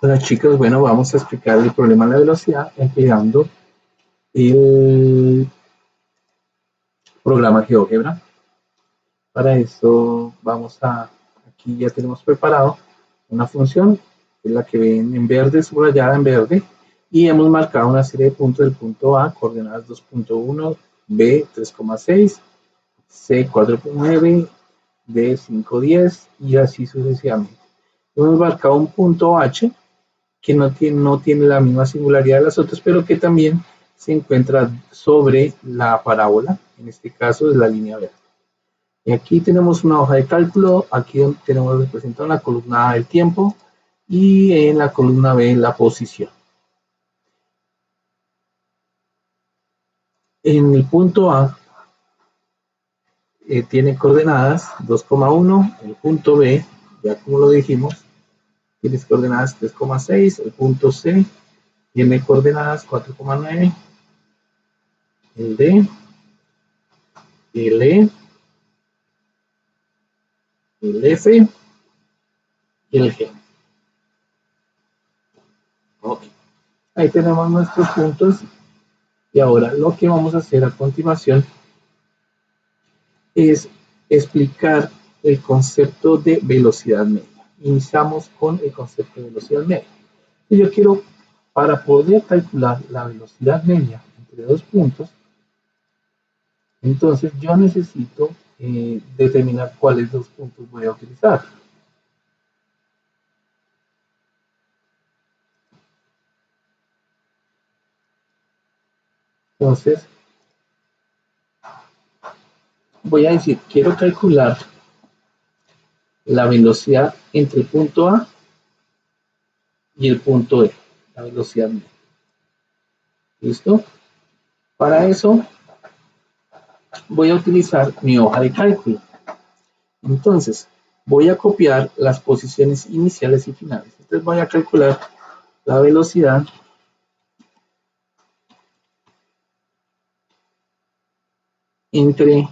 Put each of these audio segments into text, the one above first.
Hola chicos, bueno, vamos a explicar el problema de la velocidad empleando el programa GeoGebra. Para eso aquí ya tenemos preparado una función, que es la que ven en verde, subrayada en verde, y hemos marcado una serie de puntos del punto A, coordenadas 2.1, B 3,6, C 4.9, D 5.10 y así sucesivamente. Hemos marcado un punto H que no tiene la misma singularidad de las otras, pero que también se encuentra sobre la parábola, en este caso es la línea verde. Y aquí tenemos una hoja de cálculo, aquí tenemos representado en la columna A el tiempo y en la columna B la posición. En el punto A tiene coordenadas 2,1, el punto B, ya como lo dijimos, tiene coordenadas 3,6, el punto C tiene coordenadas 4,9, el D, el E, el F y el G. Ok, ahí tenemos nuestros puntos y ahora lo que vamos a hacer a continuación es explicar el concepto de velocidad media. Iniciamos con el concepto de velocidad media. Y yo quiero, para poder calcular la velocidad media entre dos puntos, entonces yo necesito determinar cuáles dos puntos voy a utilizar. Entonces, voy a decir, quiero calcular la velocidad entre el punto A y el punto E, la velocidad media. ¿Listo? Para eso voy a utilizar mi hoja de cálculo. Entonces, voy a copiar las posiciones iniciales y finales. Entonces voy a calcular la velocidad entre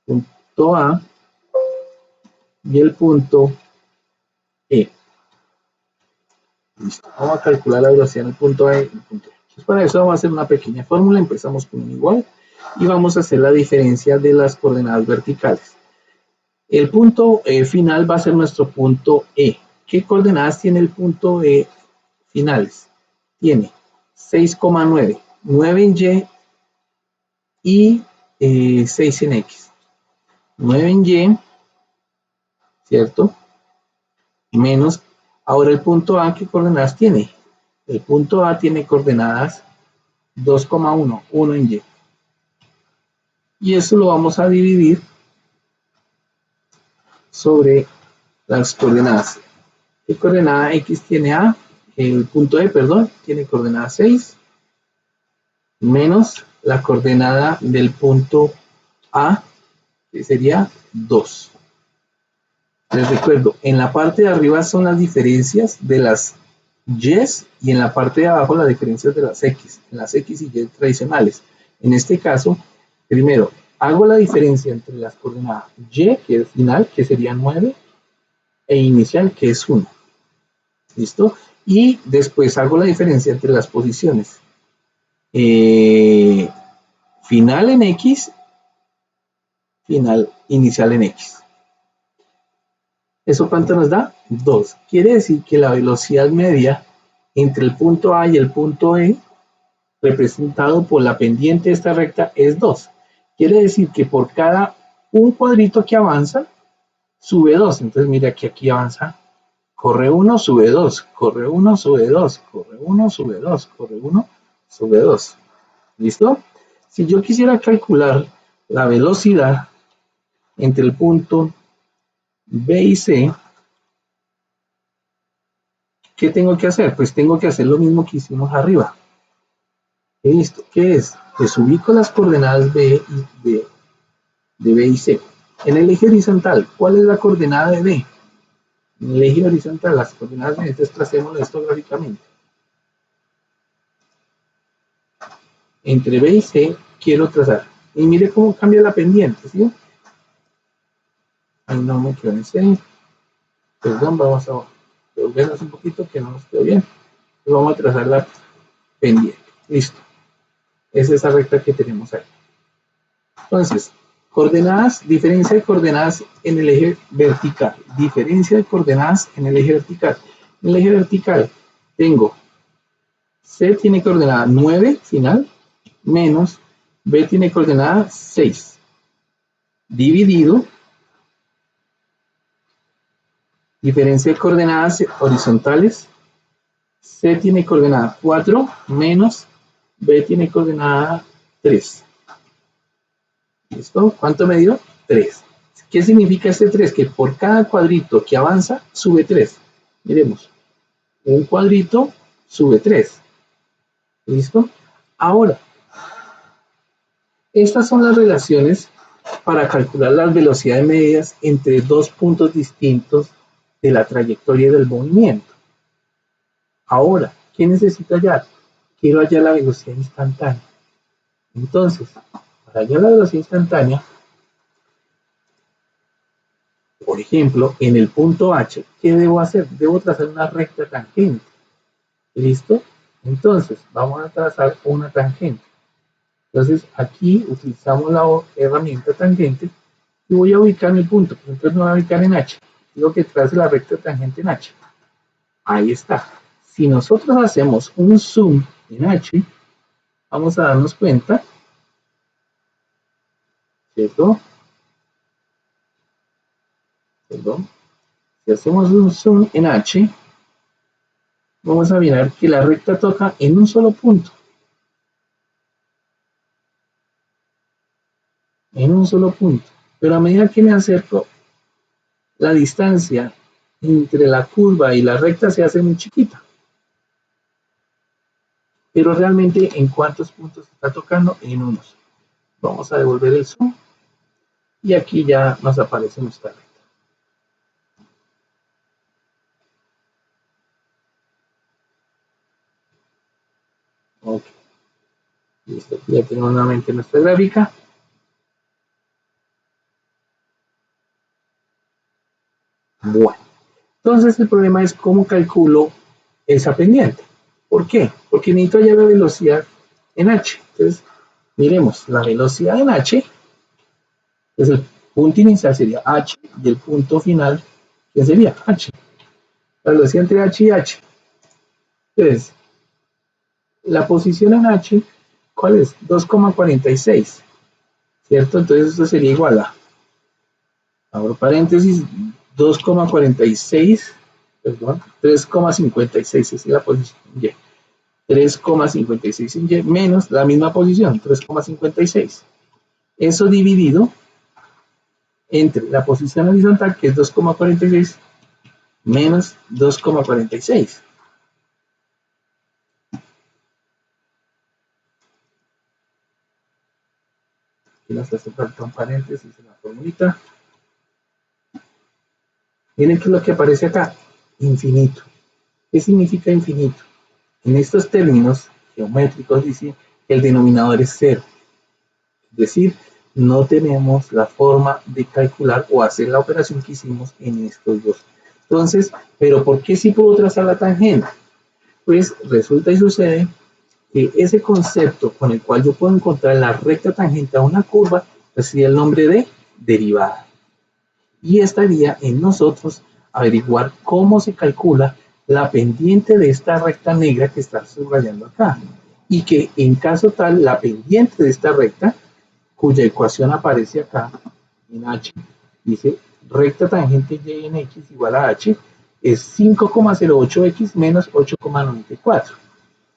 el punto A y el punto E. Listo. Vamos a calcular la velocidad en el punto A y el punto E. Entonces, para eso vamos a hacer una pequeña fórmula. Empezamos con un igual y vamos a hacer la diferencia de las coordenadas verticales. El punto final va a ser nuestro punto E. ¿Qué coordenadas tiene el punto E finales? Tiene 6,9, 9 en Y y 6 en X. 9 en Y, ¿cierto? Menos, ahora el punto A, ¿qué coordenadas tiene? El punto A tiene coordenadas 2,1, 1 en Y. Y eso lo vamos a dividir sobre las coordenadas. ¿Qué coordenada X tiene A? El punto E, perdón, tiene coordenada 6 menos la coordenada del punto A, que sería 2. Les recuerdo, en la parte de arriba son las diferencias de las Y's y en la parte de abajo las diferencias de las X, en las X y Y tradicionales. En este caso, primero, hago la diferencia entre las coordenadas Y, que es final, que sería 9, e inicial, que es 1. ¿Listo? Y después hago la diferencia entre las posiciones final en X, final inicial en X. ¿Eso cuánto nos da? 2. Quiere decir que la velocidad media entre el punto A y el punto E, representado por la pendiente de esta recta, es 2. Quiere decir que por cada un cuadrito que avanza, sube 2. Entonces, mira que aquí avanza, corre 1, sube 2, corre 1, sube 2, corre 1, sube 2, corre 1, sube 2. ¿Listo? Si yo quisiera calcular la velocidad entre el punto B y C, ¿qué tengo que hacer? Pues tengo que hacer lo mismo que hicimos arriba. ¿Listo? ¿Qué es? Pues ubico las coordenadas B de B y C. En el eje horizontal, ¿cuál es la coordenada de B? En el eje horizontal, las coordenadas B, entonces tracemos esto gráficamente. Entre B y C quiero trazar. Y mire cómo cambia la pendiente, ¿sí? Ahí no me quedo en C. Perdón, vamos abajo. devolvernos un poquito que no nos quedó bien. Entonces vamos a trazar la pendiente. Listo. Es esa recta que tenemos ahí. Entonces, coordenadas, diferencia de coordenadas en el eje vertical. Diferencia de coordenadas en el eje vertical. En el eje vertical tengo C tiene coordenada 9 final menos B tiene coordenada 6 dividido diferencia de coordenadas horizontales. C tiene coordenada 4 menos B tiene coordenada 3. ¿Listo? ¿Cuánto me dio? 3. ¿Qué significa este 3? Que por cada cuadrito que avanza, sube 3. Miremos. Un cuadrito sube 3. ¿Listo? Ahora, estas son las relaciones para calcular las velocidades medias entre dos puntos distintos de la trayectoria del movimiento. Ahora, ¿qué necesito hallar? Quiero hallar la velocidad instantánea. Entonces, para hallar la velocidad instantánea, por ejemplo, en el punto H, ¿qué debo hacer? Debo trazar una recta tangente. ¿Listo? Entonces, vamos a trazar una tangente. Entonces, aquí utilizamos la herramienta tangente y voy a ubicar mi punto. Entonces, me voy a ubicar en H. Digo que trace la recta tangente en H. Ahí está. Si nosotros hacemos un zoom en H, vamos a darnos cuenta, ¿cierto? Perdón. Si hacemos un zoom en H, vamos a mirar que la recta toca en un solo punto. En un solo punto. Pero a medida que me acerco, la distancia entre la curva y la recta se hace muy chiquita. Pero realmente, ¿en cuántos puntos está tocando? En unos. Vamos a devolver el zoom. Y aquí ya nos aparece nuestra recta. Ok. Listo. Aquí ya tenemos nuevamente nuestra gráfica. Bueno. Entonces el problema es cómo calculo esa pendiente. ¿Por qué? Porque necesito hallar la velocidad en H. Entonces, miremos, la velocidad en H, pues el punto inicial sería H y el punto final, ¿qué sería? H. La velocidad entre H y H. Entonces, la posición en H, ¿cuál es? 2,46, ¿cierto? Entonces esto sería igual a, abro paréntesis, 2,46, perdón, 3,56, esa es la posición Y. 3,56 en Y menos la misma posición, 3,56. Eso dividido entre la posición horizontal, que es 2,46, menos 2,46. Aquí nos hace falta un paréntesis en la formulita. Miren qué es lo que aparece acá, infinito. ¿Qué significa infinito? En estos términos geométricos dice que el denominador es cero. Es decir, no tenemos la forma de calcular o hacer la operación que hicimos en estos dos. Entonces, ¿pero por qué sí puedo trazar la tangente? Pues resulta y sucede que ese concepto con el cual yo puedo encontrar la recta tangente a una curva recibe el nombre de derivada. Y estaría en nosotros averiguar cómo se calcula la pendiente de esta recta negra que está subrayando acá. Y que en caso tal, la pendiente de esta recta, cuya ecuación aparece acá en H, dice recta tangente y en X igual a H, es 5,08X menos 8,94.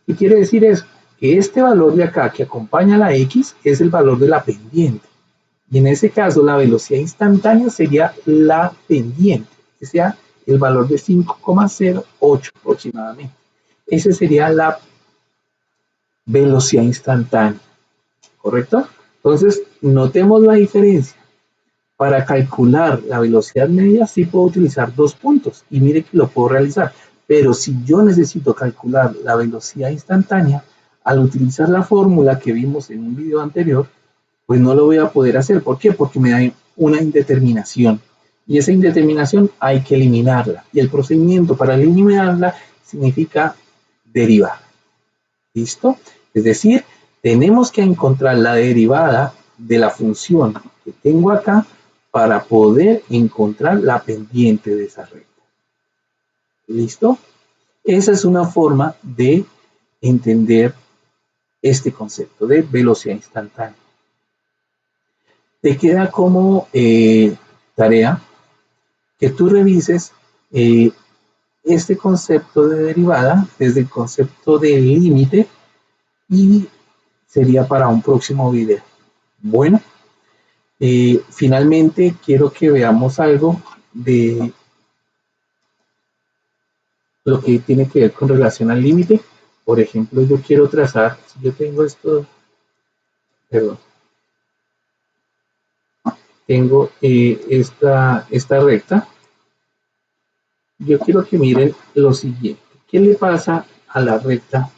¿Qué quiere decir eso? Que este valor de acá que acompaña a la X es el valor de la pendiente. Y en ese caso, la velocidad instantánea sería la pendiente, que sea el valor de 5,08 aproximadamente. Esa sería la velocidad instantánea, ¿correcto? Entonces, notemos la diferencia. Para calcular la velocidad media, sí puedo utilizar dos puntos y mire que lo puedo realizar. Pero si yo necesito calcular la velocidad instantánea, al utilizar la fórmula que vimos en un video anterior, pues no lo voy a poder hacer. ¿Por qué? Porque me da una indeterminación. Y esa indeterminación hay que eliminarla. Y el procedimiento para eliminarla significa derivar. ¿Listo? Es decir, tenemos que encontrar la derivada de la función que tengo acá para poder encontrar la pendiente de esa recta. ¿Listo? Esa es una forma de entender este concepto de velocidad instantánea. Te queda como tarea que tú revises este concepto de derivada desde el concepto de límite y sería para un próximo video. Bueno, finalmente quiero que veamos algo de lo que tiene que ver con relación al límite. Por ejemplo, yo quiero trazar, si yo tengo esto, perdón, tengo esta recta, yo quiero que miren lo siguiente. ¿Qué le pasa a la recta?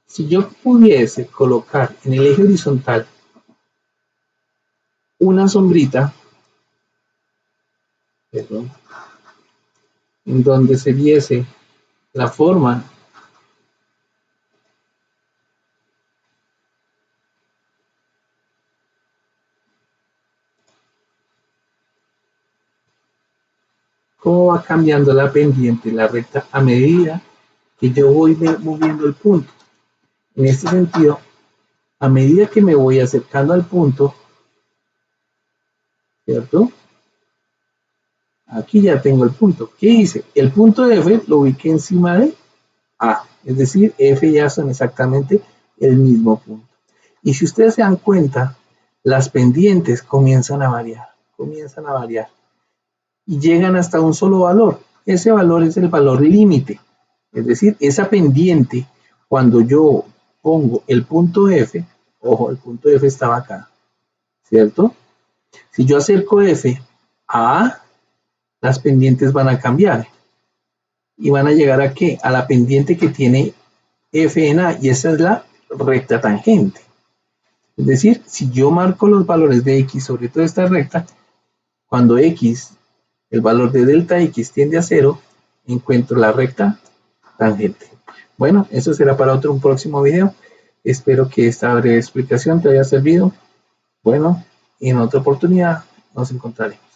Si yo pudiese colocar en el eje horizontal una sombrita, perdón, en donde se viese la forma cómo va cambiando la pendiente, la recta, a medida que yo voy moviendo el punto. En este sentido, a medida que me voy acercando al punto, ¿cierto? Aquí ya tengo el punto. ¿Qué hice? El punto F lo ubiqué encima de A, es decir, F y A son exactamente el mismo punto. Y si ustedes se dan cuenta, las pendientes comienzan a variar y llegan hasta un solo valor. Ese valor es el valor límite, es decir, esa pendiente, cuando yo pongo el punto F, ojo, el punto F estaba acá, ¿cierto? Si yo acerco F a A, las pendientes van a cambiar y van a llegar a ¿qué? A la pendiente que tiene F en A, y esa es la recta tangente. Es decir, si yo marco los valores de X sobre toda esta recta, cuando X, el valor de delta X tiende a 0, encuentro la recta tangente. Bueno, eso será para un próximo video. Espero que esta breve explicación te haya servido. Bueno, en otra oportunidad nos encontraremos.